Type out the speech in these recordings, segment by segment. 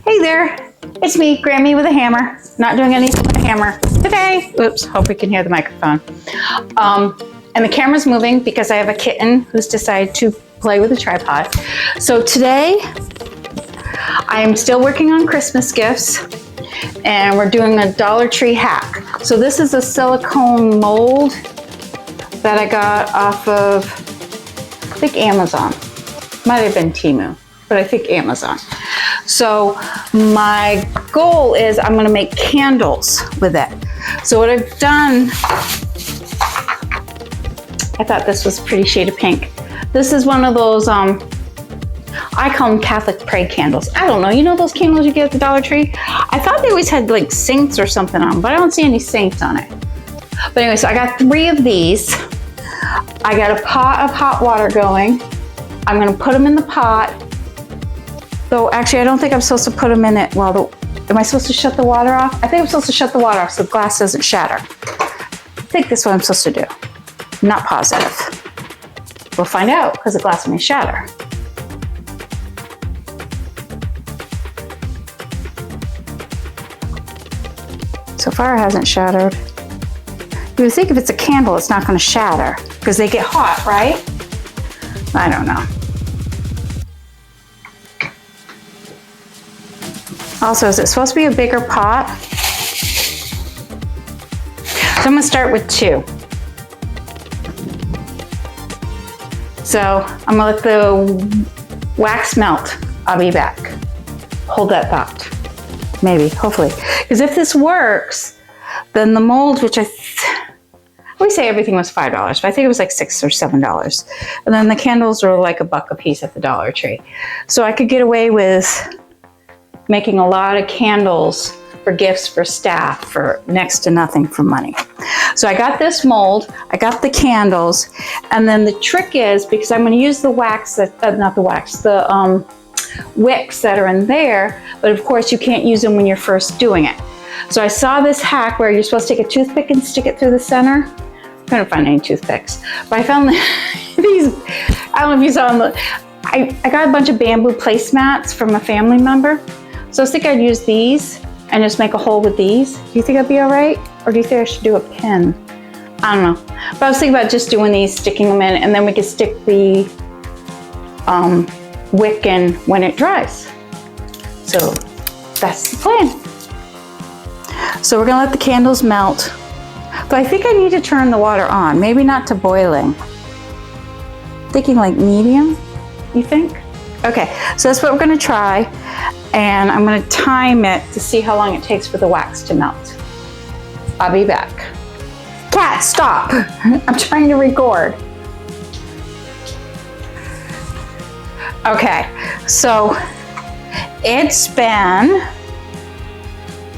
Hey there, it's me, Grammy with a hammer. Not doing anything with a hammer today. Oops, hope we can hear the microphone. And the camera's moving because I have a kitten who's decided to play with a tripod. So today, I'm still working on Christmas gifts and we're doing a Dollar Tree hack. So this is a silicone mold that I got off of, I think Amazon. Might have been Temu, but I think Amazon. So my goal is I'm gonna make candles with it. So what I've done, I thought this was a pretty shade of pink. This is one of those, I call them Catholic pray candles. I don't know, you know those candles you get at the Dollar Tree? I thought they always had like saints or something on them, but I don't see any saints on it. But anyway, so I got 3 of these. I got a pot of hot water going. I'm gonna put them in the pot. Though actually, I don't think I'm supposed to put them in it while am I supposed to shut the water off? I think I'm supposed to shut the water off so the glass doesn't shatter. I think that's what I'm supposed to do. I'm not positive. We'll find out because the glass may shatter. So far it hasn't shattered. You would think if it's a candle, it's not gonna shatter because they get hot, right? I don't know. Also, is it supposed to be a bigger pot? So I'm gonna start with 2. So I'm gonna let the wax melt. I'll be back. Hold that thought. Maybe, hopefully. Because if this works, then the mold, which we say everything was $5, but I think it was like $6 or $7. And then the candles were like $1 a piece at the Dollar Tree. So I could get away with making a lot of candles for gifts for staff for next to nothing for money. So I got this mold, I got the candles, and then the trick is, because I'm gonna use the wax, not the wax, the wicks that are in there, but of course you can't use them when you're first doing it. So I saw this hack where you're supposed to take a toothpick and stick it through the center. I couldn't find any toothpicks, but I found these, I don't know if you saw them, I got a bunch of bamboo placemats from a family member. So I think I'd use these and just make a hole with these. Do you think that'd be all right? Or do you think I should do a pin? I don't know. But I was thinking about just doing these, sticking them in, and then we could stick the wick in when it dries. So that's the plan. So we're gonna let the candles melt. But I think I need to turn the water on, maybe not to boiling. Thinking like medium, you think? Okay, so that's what we're gonna try. And I'm gonna time it to see how long it takes for the wax to melt. I'll be back. Cat, stop! I'm trying to record. Okay, so it's been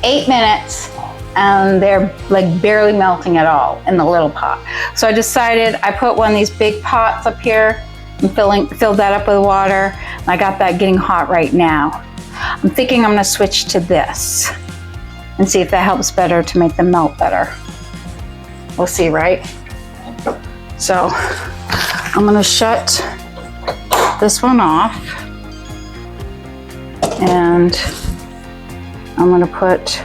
8 minutes and they're like barely melting at all in the little pot. So I decided I put one of these big pots up here and filled that up with water. And I got that getting hot right now. I'm thinking I'm gonna switch to this and see if that helps better to make them melt better. We'll see, right? So I'm gonna shut this one off and I'm gonna put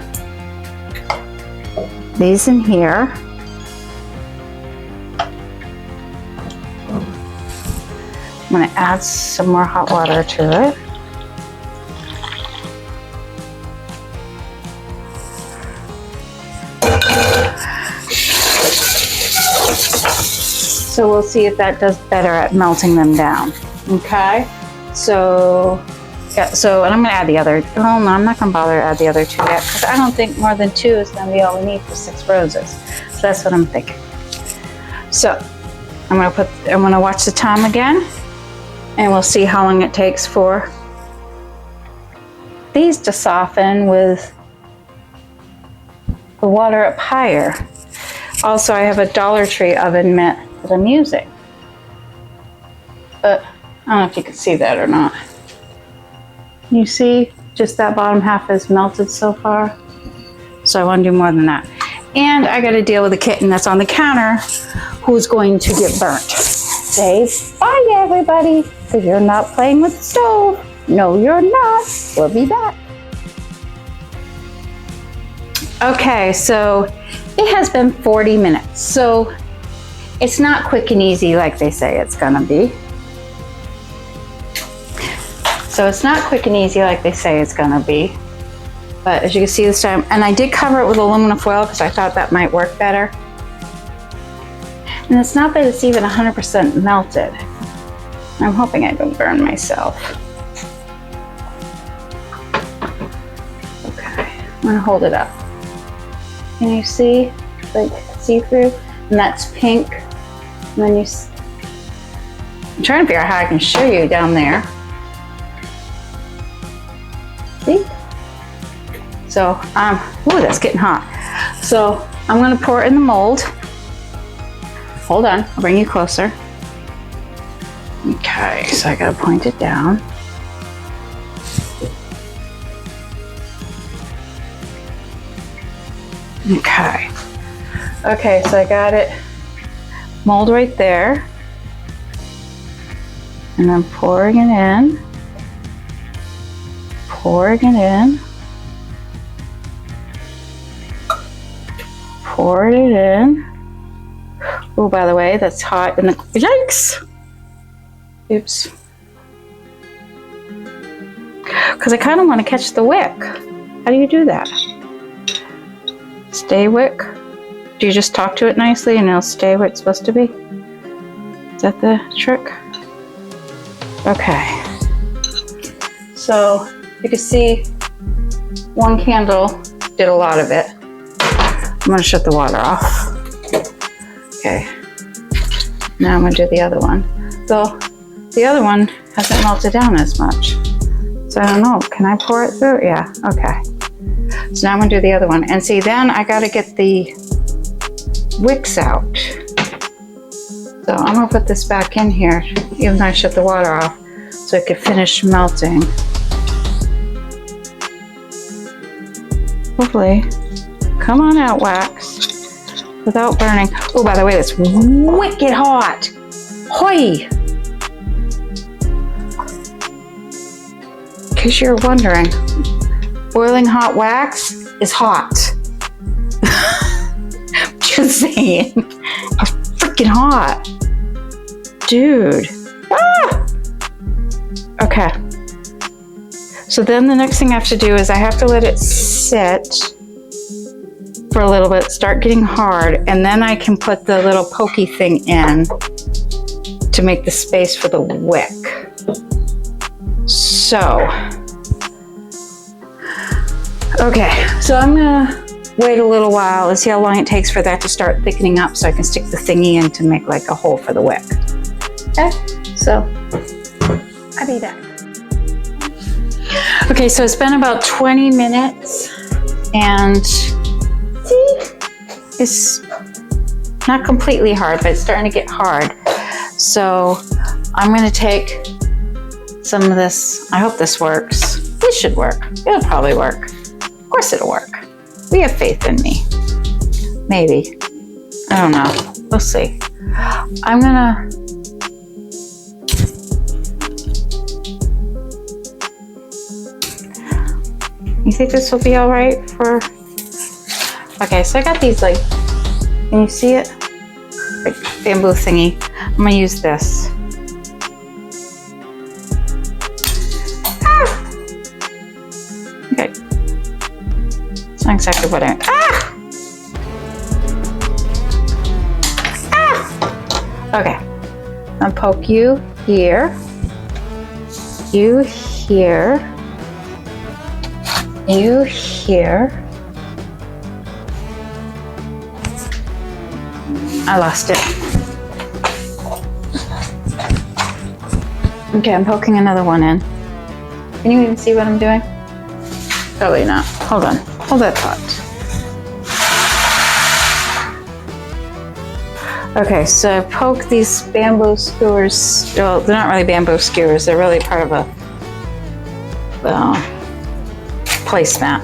these in here. I'm gonna add some more hot water to it. So we'll see if that does better at melting them down. Okay, so yeah, and I'm gonna add the other, well no, I'm not gonna bother to add the other 2 yet because I don't think more than 2 is gonna be all we need for 6 roses. So that's what I'm thinking. So I'm gonna watch the time again and we'll see how long it takes for these to soften with the water up higher. Also, I have a Dollar Tree oven mitt that I'm using. But I don't know if you can see that or not. You see, just that bottom half is melted so far. So I want to do more than that. And I got to deal with a kitten that's on the counter who's going to get burnt. Say bye, everybody, because you're not playing with the stove. No, you're not. We'll be back. Okay, so it has been 40 minutes. So it's not quick and easy like they say it's gonna be. So it's not quick and easy like they say it's gonna be. But as you can see this time, and I did cover it with aluminum foil because I thought that might work better. And it's not that it's even 100% melted. I'm hoping I don't burn myself. Okay, I'm gonna hold it up. Can you see, like, see through? And that's pink. And then I'm trying to figure out how I can show you down there. See? So, ooh, that's getting hot. So I'm gonna pour it in the mold. Hold on, I'll bring you closer. Okay, so I gotta point it down. Okay. Okay, so I got it mold right there. And I'm pouring it in. Pouring it in. Pour it in. Oh, by the way, that's hot in the, yikes! Oops. Because I kind of want to catch the wick. How do you do that? Stay wick? Do you just talk to it nicely and it'll stay where it's supposed to be? Is that the trick? Okay. So you can see one candle did a lot of it. I'm gonna shut the water off. Okay. Now I'm gonna do the other one. So the other one hasn't melted down as much. So I don't know, can I pour it through? Yeah, okay. So now I'm gonna do the other one. And see, then I gotta get the wicks out. So I'm gonna put this back in here, even though I shut the water off, so it could finish melting. Hopefully. Come on out, wax, without burning. Oh, by the way, it's wicked hot. Hoi! In case you're wondering, boiling hot wax is hot. Just saying. It's freaking hot. Dude. Ah! Okay. So then the next thing I have to do is I have to let it sit for a little bit, start getting hard, and then I can put the little pokey thing in to make the space for the wick. So, okay, so I'm gonna wait a little while and see how long it takes for that to start thickening up so I can stick the thingy in to make like a hole for the wick. Okay, so I'll be back. Okay, so it's been about 20 minutes and see, it's not completely hard, but it's starting to get hard. So I'm gonna take some of this. I hope this works. This should work. It'll probably work. Of course it'll work. We have faith in me. Maybe. I don't know. We'll see. I'm gonna You think this will be all right for... Okay, so I got these, like, can you see it? Like bamboo thingy. I'm gonna use this. Ah! Okay. It's not exactly what I... Ah! Ah! Okay. I'll poke you here. You here. You here. I lost it. Okay, I'm poking another one in. Can you even see what I'm doing? Probably not. Hold on. Hold that thought. Okay, so I poke these bamboo skewers. Well, they're not really bamboo skewers. They're really part of a placemat,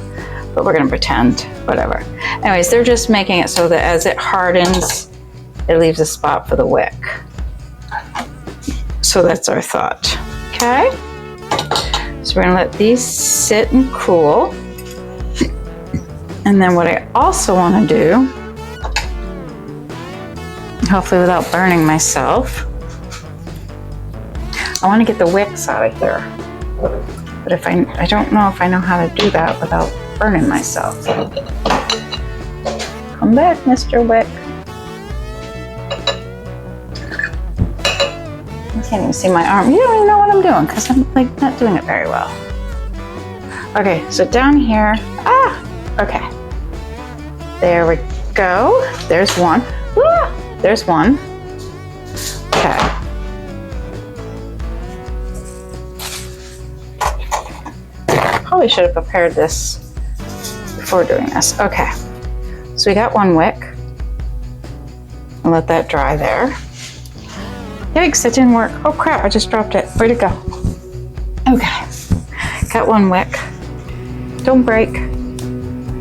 but we're gonna pretend, whatever. Anyways, they're just making it so that as it hardens, it leaves a spot for the wick. So that's our thought. Okay? So we're gonna let these sit and cool. And then what I also want to do, hopefully without burning myself, I want to get the wicks out of here. But if I don't know if I know how to do that without burning myself. Come back, Mr. Wick. I can't even see my arm. You don't even know what I'm doing because I'm like not doing it very well. Okay, so down here, okay. There we go. There's one. There's one. Okay. Probably should have prepared this before doing this. Okay. So we got one wick. I'll let that dry there. Yikes, that didn't work. Oh crap, I just dropped it. Where'd it go? Okay. Got one wick. Don't break.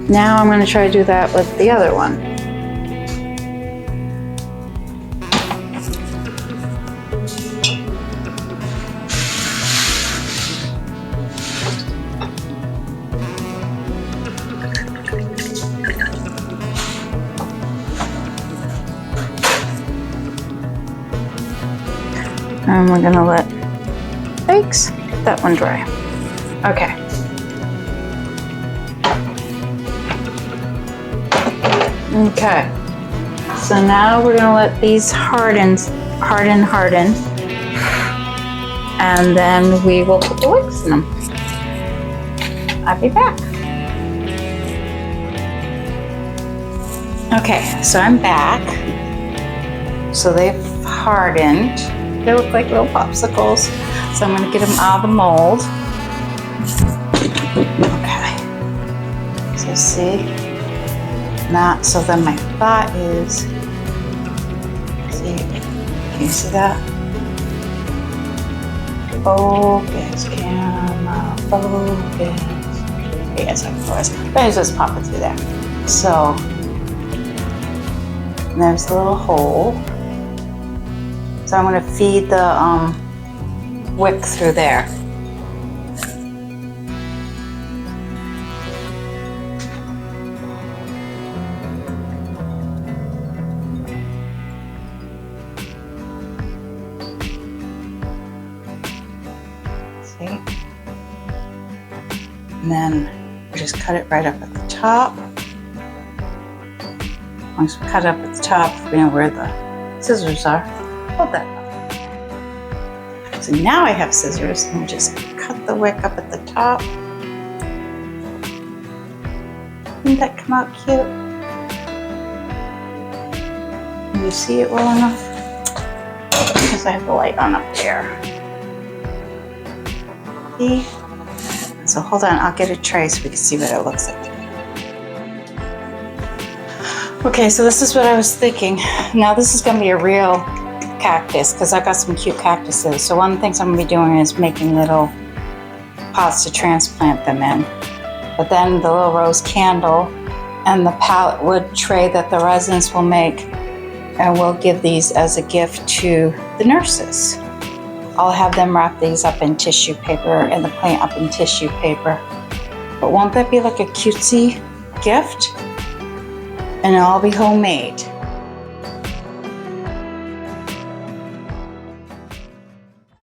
Now I'm going to try to do that with the other one. And we're going to let that one dry. Okay. Okay, so now we're gonna let these harden, and then we will put the wicks in them. I'll be back. Okay, so I'm back. So they've hardened. They look like little popsicles. So I'm gonna get them out of the mold. Okay, so see? That. So then my thought is, see, can you see that? Focus, camera, focus. Yes, of course. But it's just popping through there. So there's the little hole. So I'm going to feed the wick through there. And then we just cut it right up at the top. Once we cut it up at the top, we know where the scissors are. Hold that up. So now I have scissors, and we just cut the wick up at the top. Didn't that come out cute? Can you see it well enough? Because I have the light on up there. See? So hold on, I'll get a tray so we can see what it looks like. Okay, so this is what I was thinking. Now this is gonna be a real cactus because I've got some cute cactuses. So one of the things I'm gonna be doing is making little pots to transplant them in. But then the little rose candle and the pallet wood tray that the residents will make, and we'll give these as a gift to the nurses. I'll have them wrap these up in tissue paper and the plant up in tissue paper. But won't that be like a cutesy gift? And it'll all be homemade.